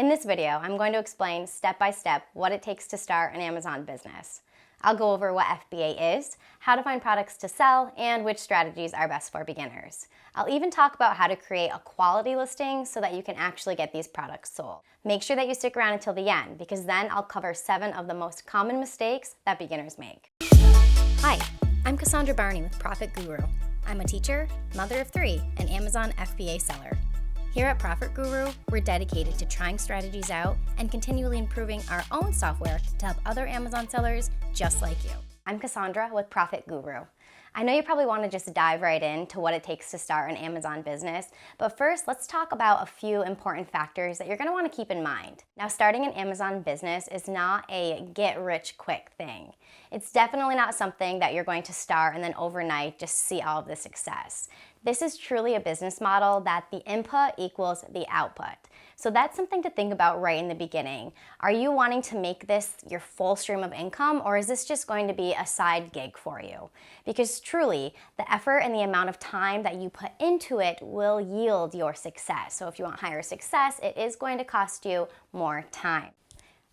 In this video, I'm going to explain step by step what it takes to start an Amazon business. I'll go over what FBA is, how to find products to sell, and which strategies are best for beginners. I'll even talk about how to create a quality listing so that you can actually get these products sold. Make sure that you stick around until the end, because then I'll cover 7 of the most common mistakes that beginners make. Hi, I'm Cassandra Barney with ProfitGuru. I'm a teacher, mother of 3, and Amazon FBA seller. Here at ProfitGuru, we're dedicated to trying strategies out and continually improving our own software to help other Amazon sellers just like you. I'm Cassandra with ProfitGuru. I know you probably want to just dive right into what it takes to start an Amazon business, but first let's talk about a few important factors that you're going to want to keep in mind. Now, starting an Amazon business is not a get-rich-quick thing. It's definitely not something that you're going to start and then overnight just see all of the success. This is truly a business model that the input equals the output. So that's something to think about right in the beginning. Are you wanting to make this your full stream of income, or is this just going to be a side gig for you? Because truly, the effort and the amount of time that you put into it will yield your success. So if you want higher success, it is going to cost you more time.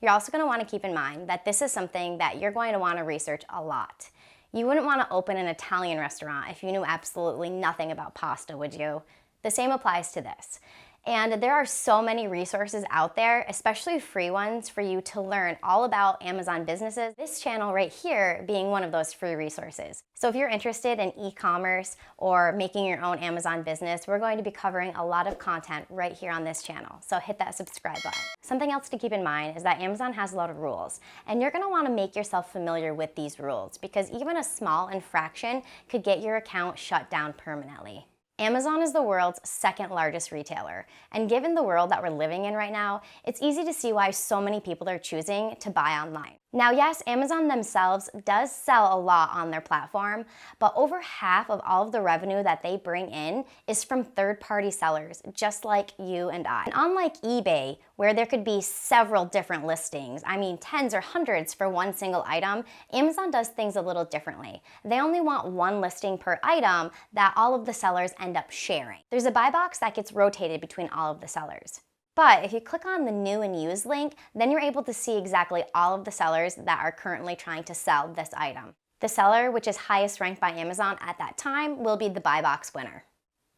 You're also going to want to keep in mind that this is something that you're going to want to research a lot. You wouldn't want to open an Italian restaurant if you knew absolutely nothing about pasta, would you? The same applies to this. And there are so many resources out there, especially free ones, for you to learn all about Amazon businesses. This channel right here being one of those free resources. So if you're interested in e-commerce or making your own Amazon business, we're going to be covering a lot of content right here on this channel. So hit that subscribe button. Something else to keep in mind is that Amazon has a lot of rules, and you're going to want to make yourself familiar with these rules because even a small infraction could get your account shut down permanently. Amazon is the world's second largest retailer, and given the world that we're living in right now, it's easy to see why so many people are choosing to buy online. Now, yes, Amazon themselves does sell a lot on their platform, but over half of all of the revenue that they bring in is from third-party sellers, just like you and I. And unlike eBay, where there could be several different listings, I mean tens or hundreds for one single item, Amazon does things a little differently. They only want one listing per item that all of the sellers end up sharing. There's a buy box that gets rotated between all of the sellers. But if you click on the new and used link, then you're able to see exactly all of the sellers that are currently trying to sell this item. The seller, which is highest ranked by Amazon at that time, will be the buy box winner.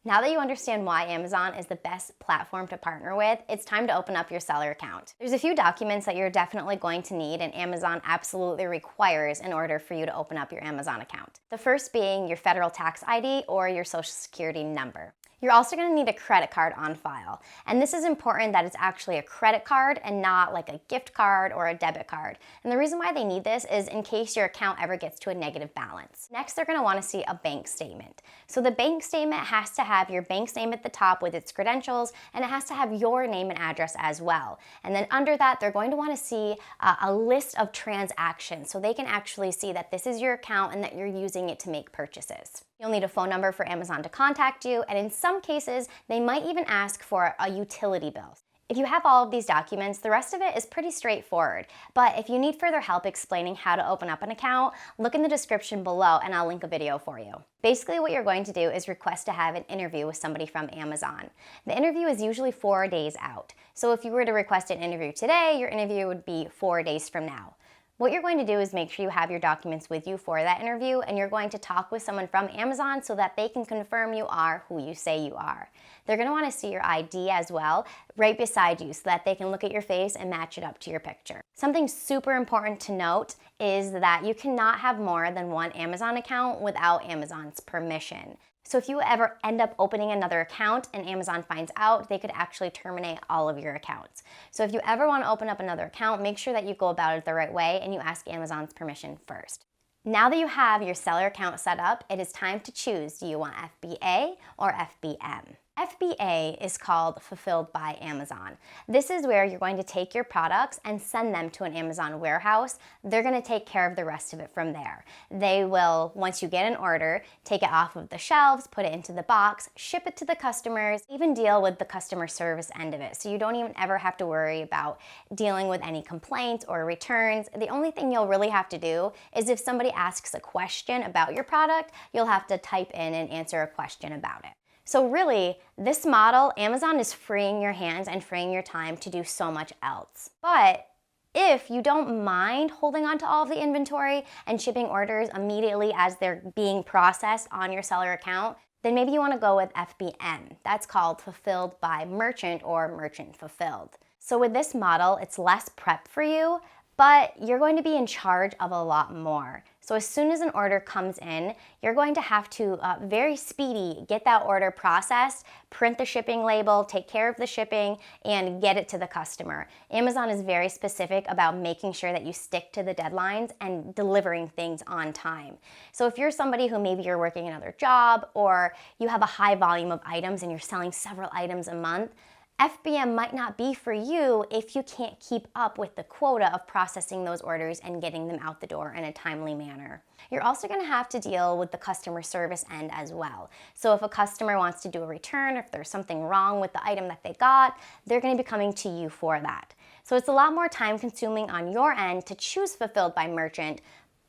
Now that you understand why Amazon is the best platform to partner with, it's time to open up your seller account. There's a few documents that you're definitely going to need and Amazon absolutely requires in order for you to open up your Amazon account. The first being your federal tax ID or your social security number. You're also going to need a credit card on file. And this is important that it's actually a credit card and not like a gift card or a debit card. And the reason why they need this is in case your account ever gets to a negative balance. Next, they're going to want to see a bank statement. So the bank statement has to have your bank's name at the top with its credentials, and it has to have your name and address as well. And then under that, they're going to want to see a list of transactions so they can actually see that this is your account and that you're using it to make purchases. You'll need a phone number for Amazon to contact you, and in some cases, they might even ask for a utility bill. If you have all of these documents, the rest of it is pretty straightforward. But if you need further help explaining how to open up an account, look in the description below and I'll link a video for you. Basically, what you're going to do is request to have an interview with somebody from Amazon. The interview is usually 4 days out. So if you were to request an interview today, your interview would be 4 days from now. What you're going to do is make sure you have your documents with you for that interview, and you're going to talk with someone from Amazon so that they can confirm you are who you say you are. They're going to want to see your ID as well right beside you so that they can look at your face and match it up to your picture. Something super important to note is that you cannot have more than one Amazon account without Amazon's permission. So if you ever end up opening another account and Amazon finds out, they could actually terminate all of your accounts. So if you ever want to open up another account, make sure that you go about it the right way and you ask Amazon's permission first. Now that you have your seller account set up, it is time to choose, do you want FBA or FBM? FBA is called Fulfilled by Amazon. This is where you're going to take your products and send them to an Amazon warehouse. They're going to take care of the rest of it from there. They will, once you get an order, take it off of the shelves, put it into the box, ship it to the customers, even deal with the customer service end of it. So you don't even ever have to worry about dealing with any complaints or returns. The only thing you'll really have to do is if somebody asks a question about your product, you'll have to type in and answer a question about it. So really, this model, Amazon is freeing your hands and freeing your time to do so much else. But if you don't mind holding on to all of the inventory and shipping orders immediately as they're being processed on your seller account, then maybe you want to go with FBM. That's called Fulfilled by Merchant or Merchant Fulfilled. So with this model, it's less prep for you, but you're going to be in charge of a lot more. So as soon as an order comes in, you're going to have to very speedy get that order processed, print the shipping label, take care of the shipping, and get it to the customer. Amazon is very specific about making sure that you stick to the deadlines and delivering things on time. So if you're somebody who maybe you're working another job or you have a high volume of items and you're selling several items a month, FBM might not be for you if you can't keep up with the quota of processing those orders and getting them out the door in a timely manner. You're also going to have to deal with the customer service end as well. So if a customer wants to do a return, if there's something wrong with the item that they got, they're going to be coming to you for that. So it's a lot more time consuming on your end to choose Fulfilled by Merchant,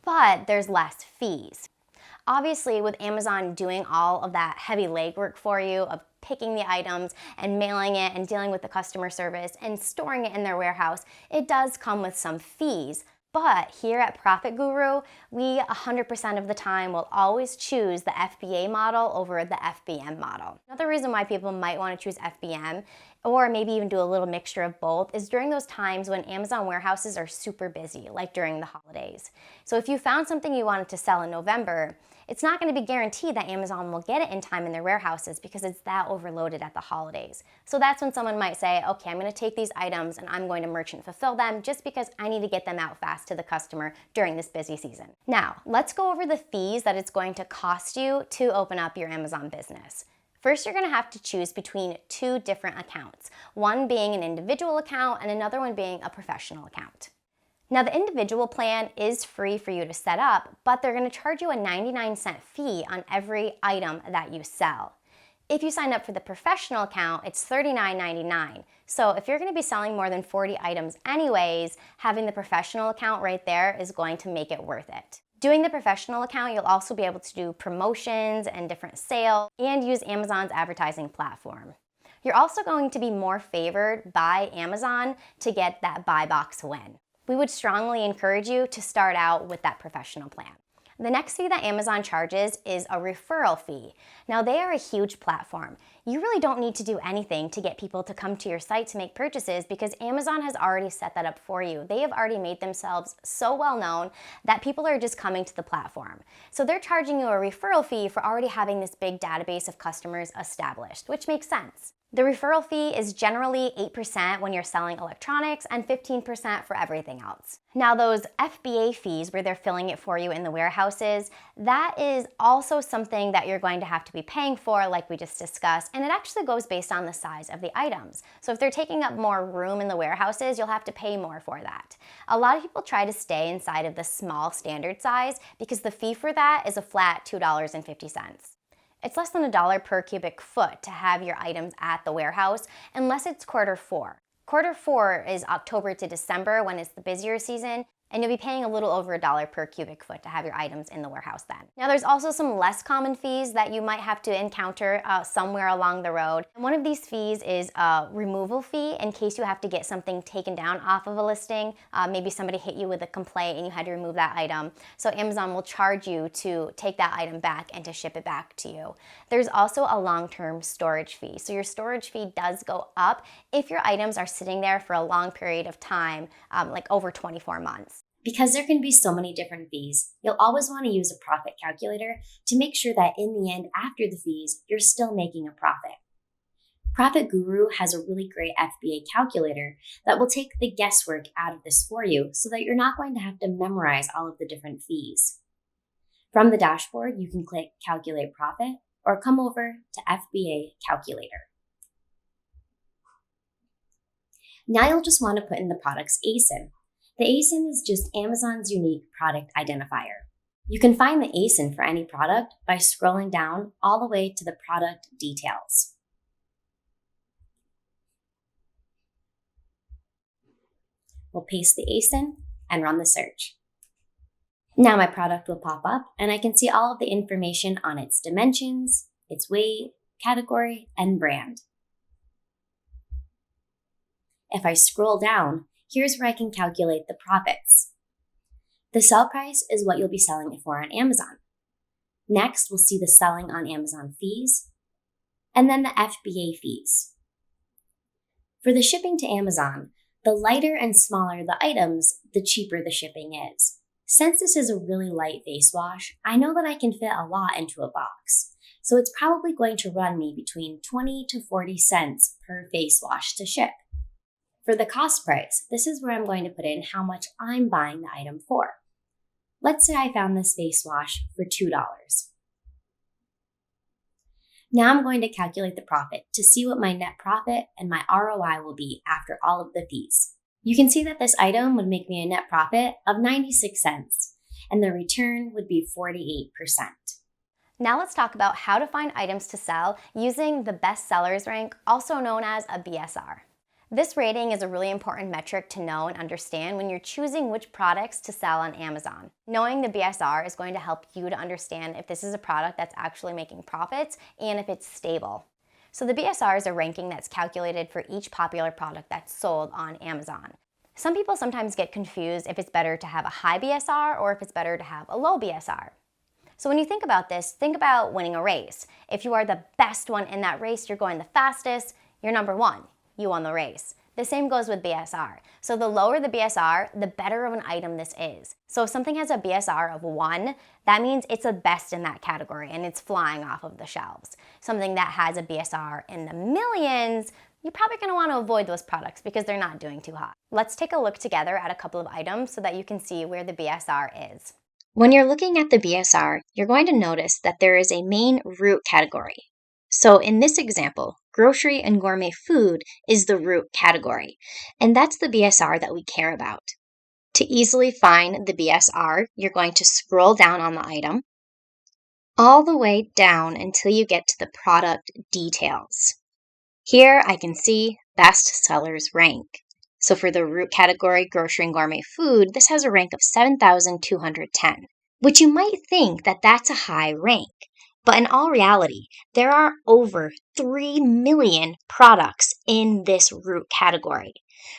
but there's less fees. Obviously, with Amazon doing all of that heavy legwork for you of picking the items and mailing it and dealing with the customer service and storing it in their warehouse, it does come with some fees. But here at ProfitGuru, we 100% of the time will always choose the FBA model over the FBM model. Another reason why people might want to choose FBM, or maybe even do a little mixture of both, is during those times when Amazon warehouses are super busy, like during the holidays. So if you found something you wanted to sell in November, it's not going to be guaranteed that Amazon will get it in time in their warehouses because it's that overloaded at the holidays. So that's when someone might say, okay, I'm going to take these items and I'm going to merchant fulfill them just because I need to get them out fast to the customer during this busy season. Now, let's go over the fees that it's going to cost you to open up your Amazon business. First, you're going to have to choose between two different accounts, one being an individual account and another one being a professional account. Now, the individual plan is free for you to set up, but they're going to charge you a 99-cent fee on every item that you sell. If you sign up for the professional account, it's $39.99. So if you're going to be selling more than 40 items anyways, having the professional account right there is going to make it worth it. Doing the professional account, you'll also be able to do promotions and different sales and use Amazon's advertising platform. You're also going to be more favored by Amazon to get that buy box win. We would strongly encourage you to start out with that professional plan. The next fee that Amazon charges is a referral fee. Now, they are a huge platform. You really don't need to do anything to get people to come to your site to make purchases because Amazon has already set that up for you. They have already made themselves so well known that people are just coming to the platform. So they're charging you a referral fee for already having this big database of customers established, which makes sense. The referral fee is generally 8% when you're selling electronics and 15% for everything else. Now, those FBA fees where they're filling it for you in the warehouses, that is also something that you're going to have to be paying for, like we just discussed, and it actually goes based on the size of the items. So if they're taking up more room in the warehouses, you'll have to pay more for that. A lot of people try to stay inside of the small standard size because the fee for that is a flat $2.50. It's less than $1 per cubic foot to have your items at the warehouse unless it's Q4. Q4 is October to December when it's the busier season, and you'll be paying a little over $1 per cubic foot to have your items in the warehouse then. Now, there's also some less common fees that you might have to encounter somewhere along the road. And one of these fees is a removal fee in case you have to get something taken down off of a listing. Maybe somebody hit you with a complaint and you had to remove that item. So Amazon will charge you to take that item back and to ship it back to you. There's also a long-term storage fee. So your storage fee does go up if your items are sitting there for a long period of time, like over 24 months. Because there can be so many different fees, you'll always want to use a profit calculator to make sure that in the end, after the fees, you're still making a profit. ProfitGuru has a really great FBA calculator that will take the guesswork out of this for you so that you're not going to have to memorize all of the different fees. From the dashboard, you can click Calculate Profit or come over to FBA Calculator. Now you'll just want to put in the product's ASIN. The ASIN is just Amazon's unique product identifier. You can find the ASIN for any product by scrolling down all the way to the product details. We'll paste the ASIN and run the search. Now my product will pop up and I can see all of the information on its dimensions, its weight, category, and brand. If I scroll down, here's where I can calculate the profits. The sell price is what you'll be selling it for on Amazon. Next, we'll see the selling on Amazon fees, and then the FBA fees. For the shipping to Amazon, the lighter and smaller the items, the cheaper the shipping is. Since this is a really light face wash, I know that I can fit a lot into a box, so it's probably going to run me between 20 to 40 cents per face wash to ship. For the cost price, this is where I'm going to put in how much I'm buying the item for. Let's say I found this face wash for $2. Now I'm going to calculate the profit to see what my net profit and my ROI will be after all of the fees. You can see that this item would make me a net profit of 96 cents, and the return would be 48%. Now let's talk about how to find items to sell using the best sellers rank, also known as a BSR. This rating is a really important metric to know and understand when you're choosing which products to sell on Amazon. Knowing the BSR is going to help you to understand if this is a product that's actually making profits and if it's stable. So the BSR is a ranking that's calculated for each popular product that's sold on Amazon. Some people sometimes get confused if it's better to have a high BSR or if it's better to have a low BSR. So when you think about this, think about winning a race. If you are the best one in that race, you're going the fastest, you're number one. You won the race. The same goes with BSR. So the lower the BSR, the better of an item this is. So if something has a BSR of 1, that means it's the best in that category and it's flying off of the shelves. Something that has a BSR in the millions, you're probably going to want to avoid those products because they're not doing too hot. Let's take a look together at a couple of items so that you can see where the BSR is. When you're looking at the BSR, you're going to notice that there is a main root category. So in this example, grocery and gourmet food is the root category, and that's the BSR that we care about. To easily find the BSR, you're going to scroll down on the item, all the way down until you get to the product details. Here I can see best sellers rank. So for the root category, grocery and gourmet food, this has a rank of 7,210, which you might think that that's a high rank. But in all reality, there are over 3 million products in this root category.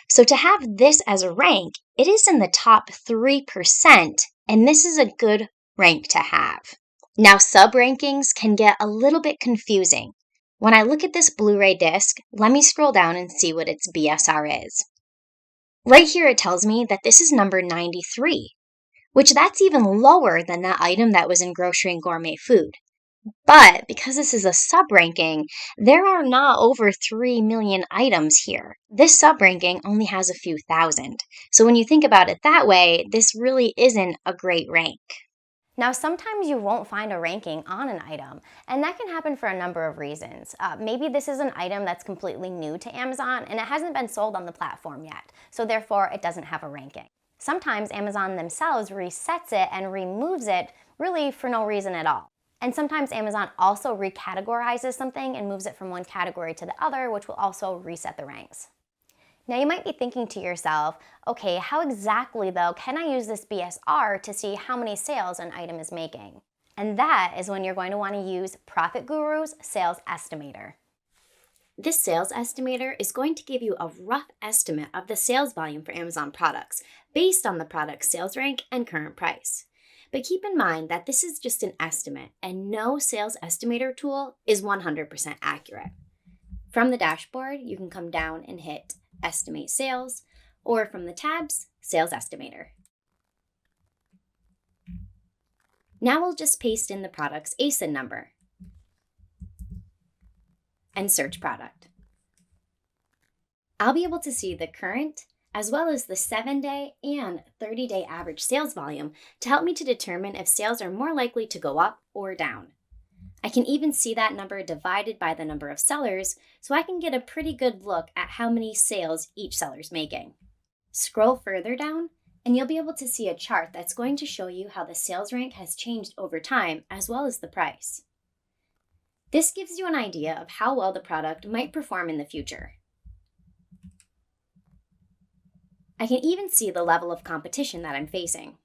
So to have this as a rank, it is in the top 3%, and this is a good rank to have. Now, sub-rankings can get a little bit confusing. When I look at this Blu-ray disc, let me scroll down and see what its BSR is. Right here it tells me that this is number 93, which that's even lower than that item that was in grocery and gourmet food. But because this is a sub-ranking, there are not over 3 million items here. This sub-ranking only has a few thousand. So when you think about it that way, this really isn't a great rank. Now, sometimes you won't find a ranking on an item, and that can happen for a number of reasons. Maybe this is an item that's completely new to Amazon and it hasn't been sold on the platform yet, so therefore it doesn't have a ranking. Sometimes Amazon themselves resets it and removes it really for no reason at all. And sometimes Amazon also recategorizes something and moves it from one category to the other, which will also reset the ranks. Now you might be thinking to yourself, okay, how exactly though can I use this BSR to see how many sales an item is making? And that is when you're going to want to use ProfitGuru's Sales Estimator. This sales estimator is going to give you a rough estimate of the sales volume for Amazon products based on the product's sales rank and current price. But keep in mind that this is just an estimate and no sales estimator tool is 100% accurate. From the dashboard, you can come down and hit Estimate Sales, or from the tabs, Sales Estimator. Now we'll just paste in the product's ASIN number and search product. I'll be able to see the current as well as the 7-day and 30-day average sales volume to help me to determine if sales are more likely to go up or down. I can even see that number divided by the number of sellers, so I can get a pretty good look at how many sales each seller's making. Scroll further down, and you'll be able to see a chart that's going to show you how the sales rank has changed over time, as well as the price. This gives you an idea of how well the product might perform in the future. I can even see the level of competition that I'm facing.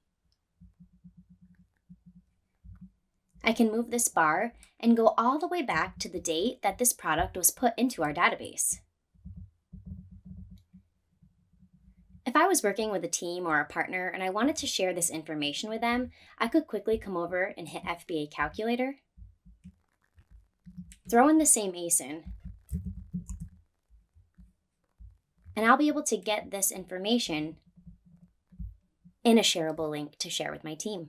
I can move this bar and go all the way back to the date that this product was put into our database. If I was working with a team or a partner and I wanted to share this information with them, I could quickly come over and hit FBA Calculator, throw in the same ASIN, and I'll be able to get this information in a shareable link to share with my team.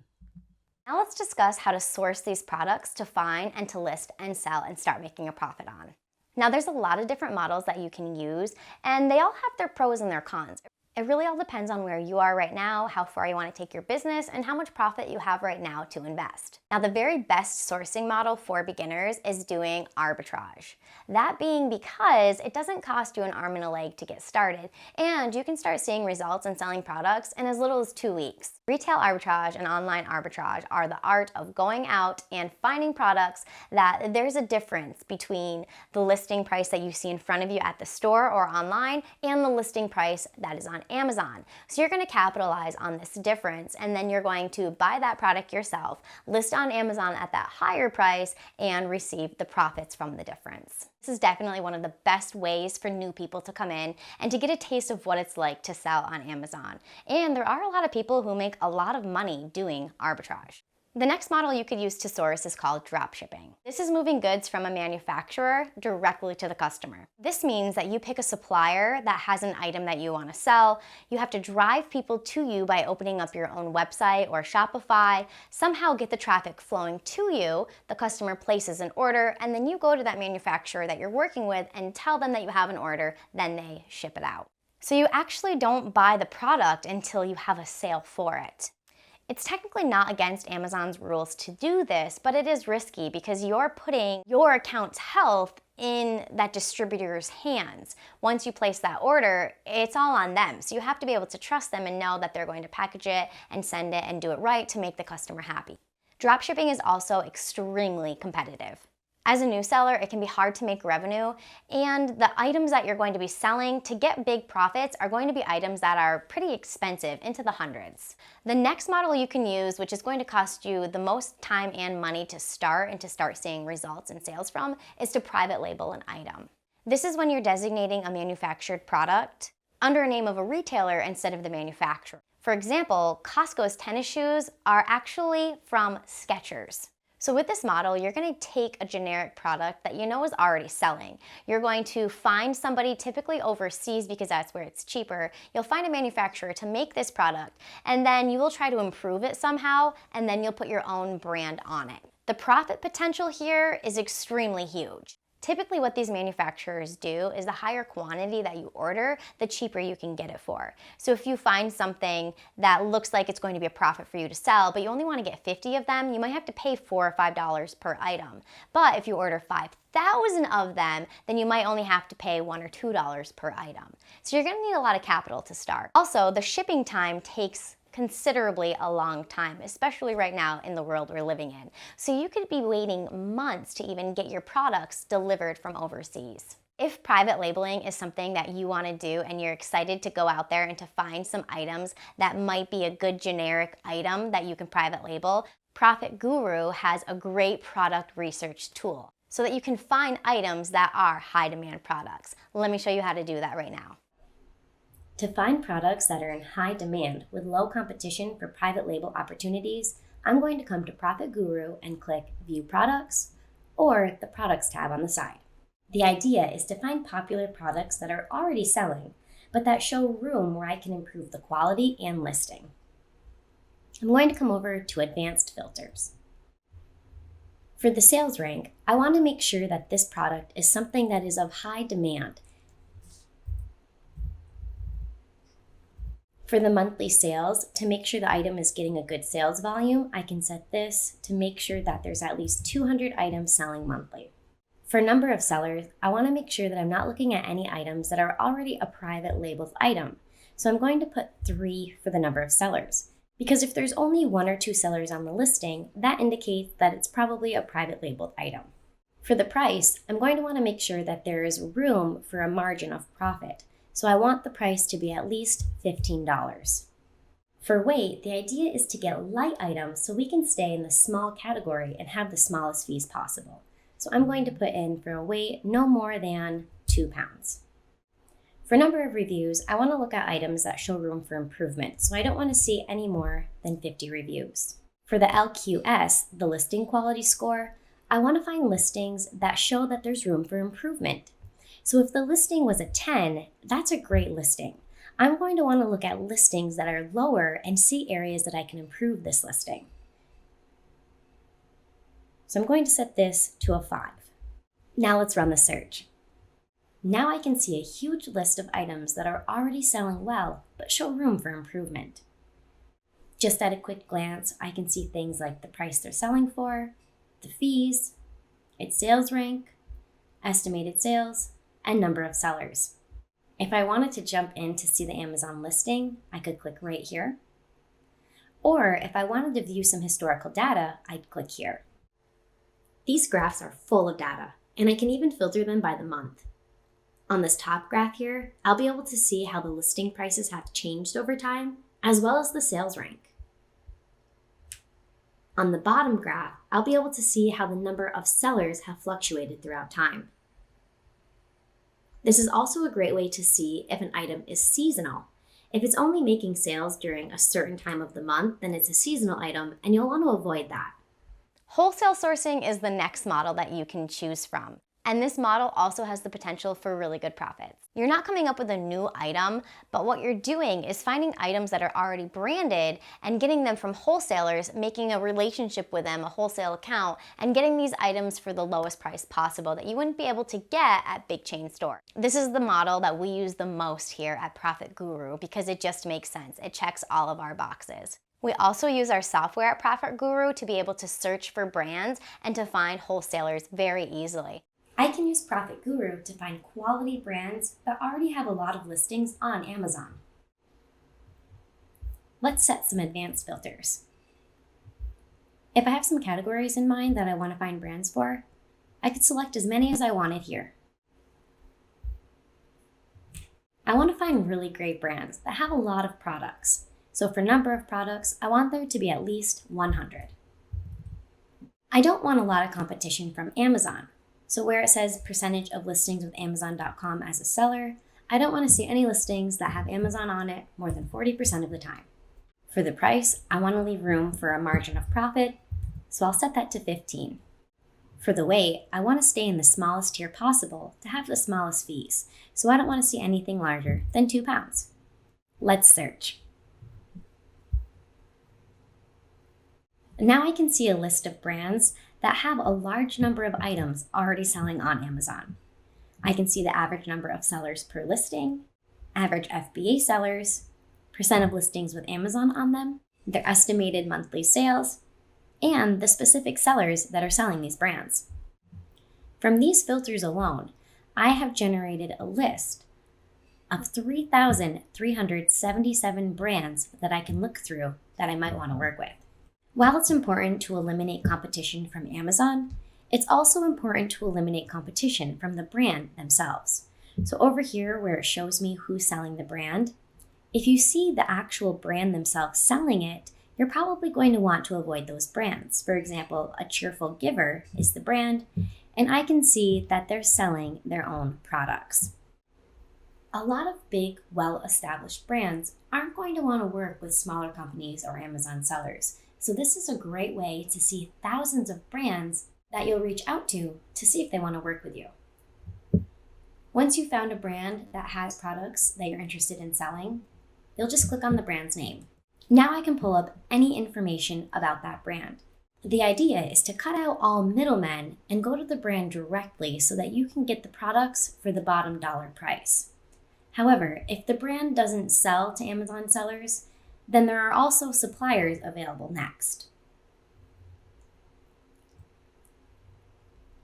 Now let's discuss how to source these products to find and to list and sell and start making a profit on. Now there's a lot of different models that you can use, and they all have their pros and their cons. It really all depends on where you are right now, how far you want to take your business, and how much profit you have right now to invest. Now, the very best sourcing model for beginners is doing arbitrage. That being because it doesn't cost you an arm and a leg to get started, and you can start seeing results and selling products in as little as 2 weeks. Retail arbitrage and online arbitrage are the art of going out and finding products that there's a difference between the listing price that you see in front of you at the store or online and the listing price that is on Amazon. So you're going to capitalize on this difference, and then you're going to buy that product yourself, list on Amazon at that higher price, and receive the profits from the difference. This is definitely one of the best ways for new people to come in and to get a taste of what it's like to sell on Amazon. And there are a lot of people who make a lot of money doing arbitrage. The next model you could use to source is called dropshipping. This is moving goods from a manufacturer directly to the customer. This means that you pick a supplier that has an item that you want to sell. You have to drive people to you by opening up your own website or Shopify, somehow get the traffic flowing to you, the customer places an order, and then you go to that manufacturer that you're working with and tell them that you have an order, then they ship it out. So you actually don't buy the product until you have a sale for it. It's technically not against Amazon's rules to do this, but it is risky because you're putting your account's health in that distributor's hands. Once you place that order, it's all on them. So you have to be able to trust them and know that they're going to package it and send it and do it right to make the customer happy. Dropshipping is also extremely competitive. As a new seller, it can be hard to make revenue, and the items that you're going to be selling to get big profits are going to be items that are pretty expensive, into the hundreds. The next model you can use, which is going to cost you the most time and money to start and to start seeing results and sales from, is to private label an item. This is when you're designating a manufactured product under a name of a retailer instead of the manufacturer. For example, Costco's tennis shoes are actually from Skechers. So with this model, you're going to take a generic product that you know is already selling. You're going to find somebody, typically overseas because that's where it's cheaper. You'll find a manufacturer to make this product, and then you will try to improve it somehow, and then you'll put your own brand on it. The profit potential here is extremely huge. Typically what these manufacturers do is the higher quantity that you order, the cheaper you can get it for. So if you find something that looks like it's going to be a profit for you to sell, but you only want to get 50 of them, you might have to pay $4 or $5 per item. But if you order 5,000 of them, then you might only have to pay $1 or $2 per item. So you're going to need a lot of capital to start. Also, the shipping time takes considerably a long time, especially right now in the world we're living in. So you could be waiting months to even get your products delivered from overseas. If private labeling is something that you want to do and you're excited to go out there and to find some items that might be a good generic item that you can private label, ProfitGuru has a great product research tool so that you can find items that are high demand products. Let me show you how to do that right now. To find products that are in high demand with low competition for private label opportunities, I'm going to come to ProfitGuru and click View Products or the Products tab on the side. The idea is to find popular products that are already selling, but that show room where I can improve the quality and listing. I'm going to come over to Advanced Filters. For the sales rank, I want to make sure that this product is something that is of high demand. For the monthly sales, to make sure the item is getting a good sales volume, I can set this to make sure that there's at least 200 items selling monthly. For number of sellers, I want to make sure that I'm not looking at any items that are already a private labeled item. So I'm going to put 3 for the number of sellers. Because if there's only 1 or 2 sellers on the listing, that indicates that it's probably a private labeled item. For the price, I'm going to want to make sure that there is room for a margin of profit. So I want the price to be at least $15. For weight, the idea is to get light items so we can stay in the small category and have the smallest fees possible. So I'm going to put in for a weight no more than 2 pounds. For number of reviews, I want to look at items that show room for improvement, so I don't want to see any more than 50 reviews. For the LQS, the listing quality score, I want to find listings that show that there's room for improvement. So if the listing was a 10, that's a great listing. I'm going to want to look at listings that are lower and see areas that I can improve this listing. So I'm going to set this to a 5. Now let's run the search. Now I can see a huge list of items that are already selling well, but show room for improvement. Just at a quick glance, I can see things like the price they're selling for, the fees, its sales rank, estimated sales, and number of sellers. If I wanted to jump in to see the Amazon listing, I could click right here. Or if I wanted to view some historical data, I'd click here. These graphs are full of data, and I can even filter them by the month. On this top graph here, I'll be able to see how the listing prices have changed over time, as well as the sales rank. On the bottom graph, I'll be able to see how the number of sellers have fluctuated throughout time. This is also a great way to see if an item is seasonal. If it's only making sales during a certain time of the month, then it's a seasonal item, and you'll want to avoid that. Wholesale sourcing is the next model that you can choose from. And this model also has the potential for really good profits. You're not coming up with a new item, but what you're doing is finding items that are already branded and getting them from wholesalers, making a relationship with them, a wholesale account, and getting these items for the lowest price possible that you wouldn't be able to get at big chain stores. This is the model that we use the most here at ProfitGuru because it just makes sense. It checks all of our boxes. We also use our software at ProfitGuru to be able to search for brands and to find wholesalers very easily. I can use ProfitGuru to find quality brands that already have a lot of listings on Amazon. Let's set some advanced filters. If I have some categories in mind that I want to find brands for, I could select as many as I wanted here. I want to find really great brands that have a lot of products. So for number of products, I want there to be at least 100. I don't want a lot of competition from Amazon. So where it says percentage of listings with Amazon.com as a seller, I don't want to see any listings that have Amazon on it more than 40% of the time. For the price, I want to leave room for a margin of profit, so I'll set that to 15. For the weight, I want to stay in the smallest tier possible to have the smallest fees, so I don't want to see anything larger than 2 pounds. Let's search. Now I can see a list of brands that have a large number of items already selling on Amazon. I can see the average number of sellers per listing, average FBA sellers, percent of listings with Amazon on them, their estimated monthly sales, and the specific sellers that are selling these brands. From these filters alone, I have generated a list of 3,377 brands that I can look through that I might want to work with. While it's important to eliminate competition from Amazon, it's also important to eliminate competition from the brand themselves. So over here where it shows me who's selling the brand, if you see the actual brand themselves selling it, you're probably going to want to avoid those brands. For example, A Cheerful Giver is the brand, and I can see that they're selling their own products. A lot of big, well-established brands aren't going to want to work with smaller companies or Amazon sellers. So this is a great way to see thousands of brands that you'll reach out to see if they want to work with you. Once you've found a brand that has products that you're interested in selling, you'll just click on the brand's name. Now I can pull up any information about that brand. The idea is to cut out all middlemen and go to the brand directly so that you can get the products for the bottom dollar price. However, if the brand doesn't sell to Amazon sellers, then there are also suppliers available next.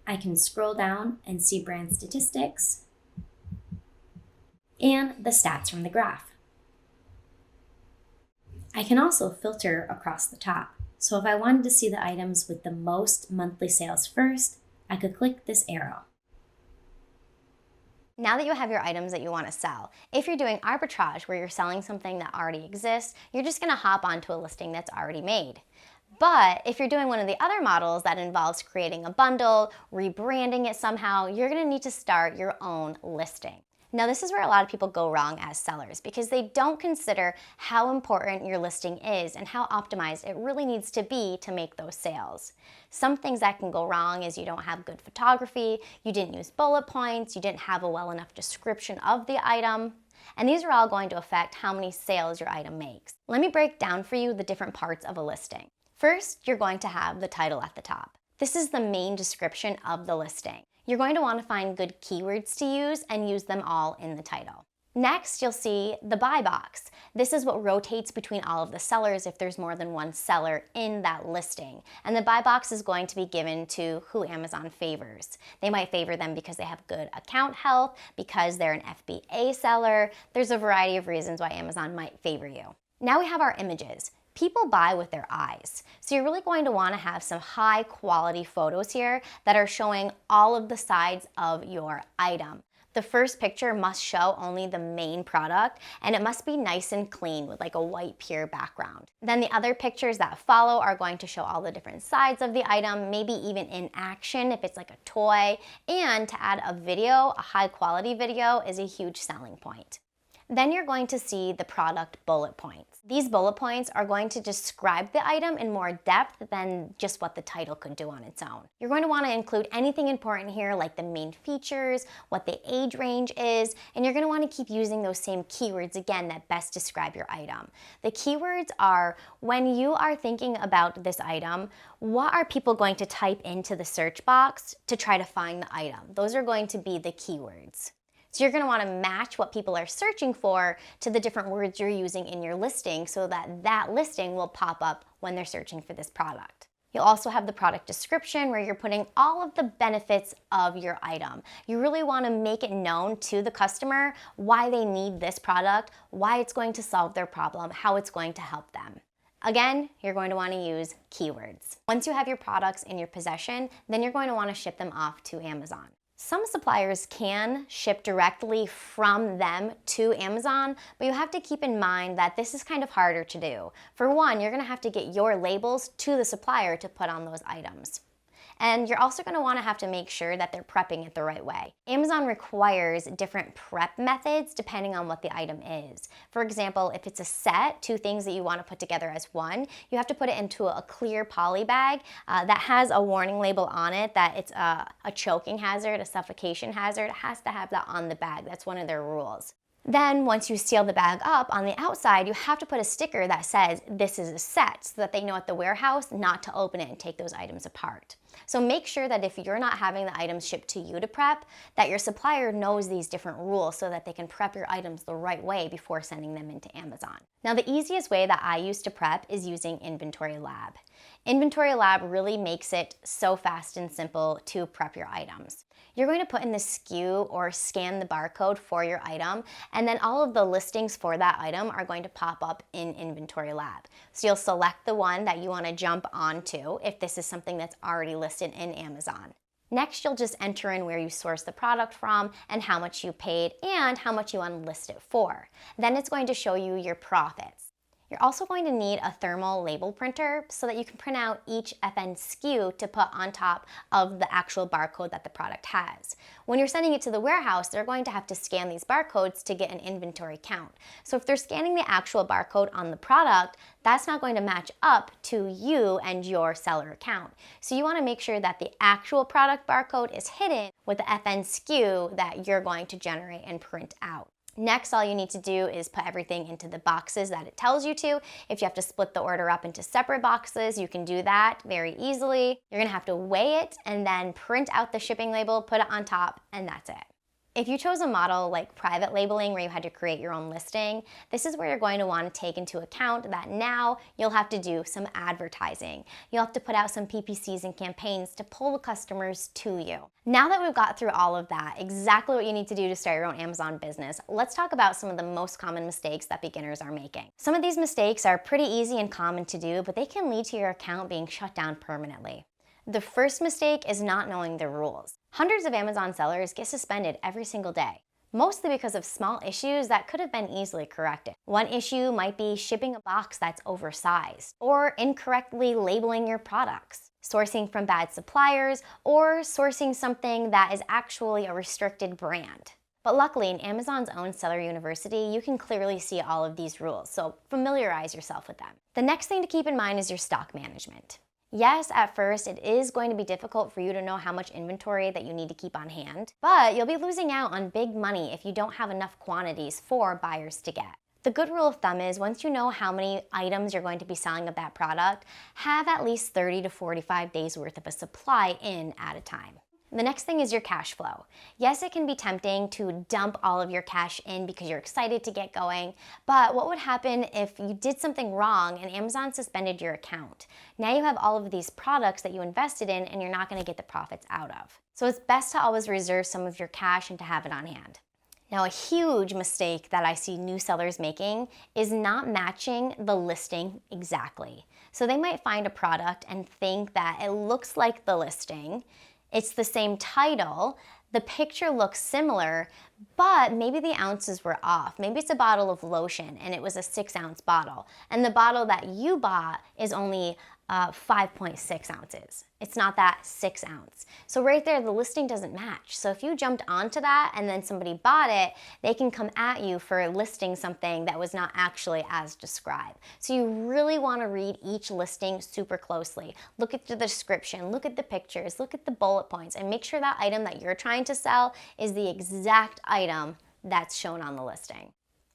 I can scroll down and see brand statistics and the stats from the graph. I can also filter across the top. So if I wanted to see the items with the most monthly sales first, I could click this arrow. Now that you have your items that you want to sell, if you're doing arbitrage where you're selling something that already exists, you're just going to hop onto a listing that's already made. But if you're doing one of the other models that involves creating a bundle, rebranding it somehow, you're going to need to start your own listing. Now, this is where a lot of people go wrong as sellers because they don't consider how important your listing is and how optimized it really needs to be to make those sales. Some things that can go wrong is you don't have good photography, you didn't use bullet points, you didn't have a well enough description of the item, and these are all going to affect how many sales your item makes. Let me break down for you the different parts of a listing. First, you're going to have the title at the top. This is the main description of the listing. You're going to want to find good keywords to use and use them all in the title. Next, you'll see the buy box. This is what rotates between all of the sellers if there's more than one seller in that listing. And the buy box is going to be given to who Amazon favors. They might favor them because they have good account health, because they're an FBA seller. There's a variety of reasons why Amazon might favor you. Now we have our images. People buy with their eyes. So you're really going to want to have some high quality photos here that are showing all of the sides of your item. The first picture must show only the main product and it must be nice and clean with like a white pure background. Then the other pictures that follow are going to show all the different sides of the item, maybe even in action if it's like a toy. And to add a video, a high quality video is a huge selling point. Then you're going to see the product bullet points. These bullet points are going to describe the item in more depth than just what the title could do on its own. You're going to want to include anything important here like the main features, what the age range is, and you're going to want to keep using those same keywords again that best describe your item. The keywords are when you are thinking about this item, what are people going to type into the search box to try to find the item? Those are going to be the keywords. So you're going to want to match what people are searching for to the different words you're using in your listing so that that listing will pop up when they're searching for this product. You'll also have the product description where you're putting all of the benefits of your item. You really want to make it known to the customer why they need this product, why it's going to solve their problem, how it's going to help them. Again, you're going to want to use keywords. Once you have your products in your possession, then you're going to want to ship them off to Amazon. Some suppliers can ship directly from them to Amazon, but you have to keep in mind that this is kind of harder to do. For one, you're going to have to get your labels to the supplier to put on those items. And you're also going to want to have to make sure that they're prepping it the right way. Amazon requires different prep methods depending on what the item is. For example, if it's a set, two things that you want to put together as one, you have to put it into a clear poly bag that has a warning label on it that it's a choking hazard, a suffocation hazard. It has to have that on the bag. That's one of their rules. Then once you seal the bag up, on the outside, you have to put a sticker that says this is a set so that they know at the warehouse not to open it and take those items apart. So make sure that if you're not having the items shipped to you to prep, that your supplier knows these different rules so that they can prep your items the right way before sending them into Amazon. Now, the easiest way that I use to prep is using Inventory Lab. Inventory Lab really makes it so fast and simple to prep your items. You're going to put in the SKU or scan the barcode for your item, and then all of the listings for that item are going to pop up in Inventory Lab. So you'll select the one that you want to jump onto if this is something that's already listed in Amazon. Next, you'll just enter in where you sourced the product from and how much you paid and how much you want to list it for. Then it's going to show you your profits. You're also going to need a thermal label printer so that you can print out each FN SKU to put on top of the actual barcode that the product has. When you're sending it to the warehouse, they're going to have to scan these barcodes to get an inventory count. So if they're scanning the actual barcode on the product, that's not going to match up to you and your seller account. So you want to make sure that the actual product barcode is hidden with the FN SKU that you're going to generate and print out. Next, all you need to do is put everything into the boxes that it tells you to. If you have to split the order up into separate boxes, you can do that very easily. You're gonna have to weigh it and then print out the shipping label, put it on top, and that's it. If you chose a model like private labeling where you had to create your own listing, this is where you're going to want to take into account that now you'll have to do some advertising. You'll have to put out some PPCs and campaigns to pull the customers to you. Now that we've got through all of that, exactly what you need to do to start your own Amazon business, let's talk about some of the most common mistakes that beginners are making. Some of these mistakes are pretty easy and common to do, but they can lead to your account being shut down permanently. The first mistake is not knowing the rules. Hundreds of Amazon sellers get suspended every single day. mostly because of small issues that could have been easily corrected. One issue might be shipping a box that's oversized, or incorrectly labeling your products, sourcing from bad suppliers, or sourcing something that is actually a restricted brand. But luckily, in Amazon's own Seller University, you can clearly see all of these rules, so familiarize yourself with them. The next thing to keep in mind is your stock management. Yes, at first, it is going to be difficult for you to know how much inventory that you need to keep on hand, but you'll be losing out on big money if you don't have enough quantities for buyers to get. The good rule of thumb is once you know how many items you're going to be selling of that product, have at least 30 to 45 days worth of a supply in at a time. The next thing is your cash flow. Yes, it can be tempting to dump all of your cash in because you're excited to get going, but what would happen if you did something wrong and Amazon suspended your account? Now you have all of these products that you invested in and you're not going to get the profits out of. So it's best to always reserve some of your cash and to have it on hand. Now, a huge mistake that I see new sellers making is not matching the listing exactly. So they might find a product and think that it looks like the listing, it's the same title, the picture looks similar, but maybe the ounces were off. Maybe it's a bottle of lotion and it was a 6-ounce bottle, and the bottle that you bought is only 5.6 ounces. It's not that 6-ounce. So right there, the listing doesn't match. So if you jumped onto that and then somebody bought it, they can come at you for listing something that was not actually as described. So you really want to read each listing super closely. Look at the description, look at the pictures, look at the bullet points, and make sure that item that you're trying to sell is the exact item that's shown on the listing.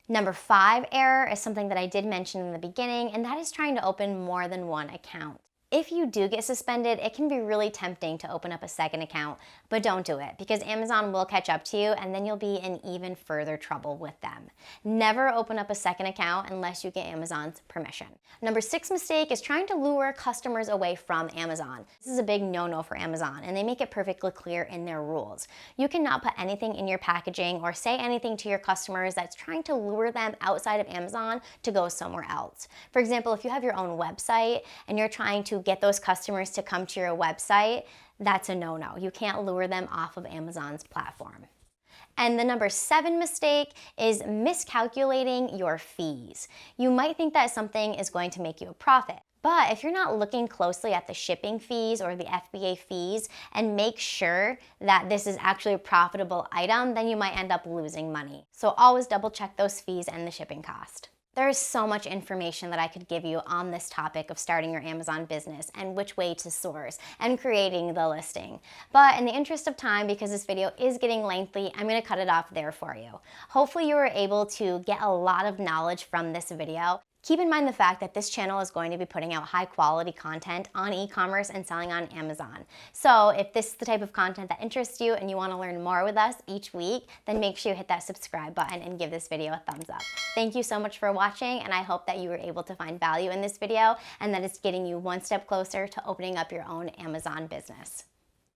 Number 5 error is something that I did mention in the beginning, and that is trying to open more than one account. If you do get suspended, it can be really tempting to open up a second account, but don't do it because Amazon will catch up to you and then you'll be in even further trouble with them. Never open up a second account unless you get Amazon's permission. Number 6 mistake is trying to lure customers away from Amazon. This is a big no-no for Amazon, and they make it perfectly clear in their rules. You cannot put anything in your packaging or say anything to your customers that's trying to lure them outside of Amazon to go somewhere else. For example, if you have your own website and you're trying to get those customers to come to your website, that's a no-no. You can't lure them off of Amazon's platform. And the number 7 mistake is miscalculating your fees. You might think that something is going to make you a profit, but if you're not looking closely at the shipping fees or the FBA fees and make sure that this is actually a profitable item, then you might end up losing money. So always double check those fees and the shipping cost. There is so much information that I could give you on this topic of starting your Amazon business and which way to source and creating the listing. But in the interest of time, because this video is getting lengthy, I'm going to cut it off there for you. Hopefully you were able to get a lot of knowledge from this video. Keep in mind the fact that this channel is going to be putting out high quality content on e-commerce and selling on Amazon. So if this is the type of content that interests you and you want to learn more with us each week, then make sure you hit that subscribe button and give this video a thumbs up. Thank you so much for watching, and I hope that you were able to find value in this video and that it's getting you one step closer to opening up your own Amazon business.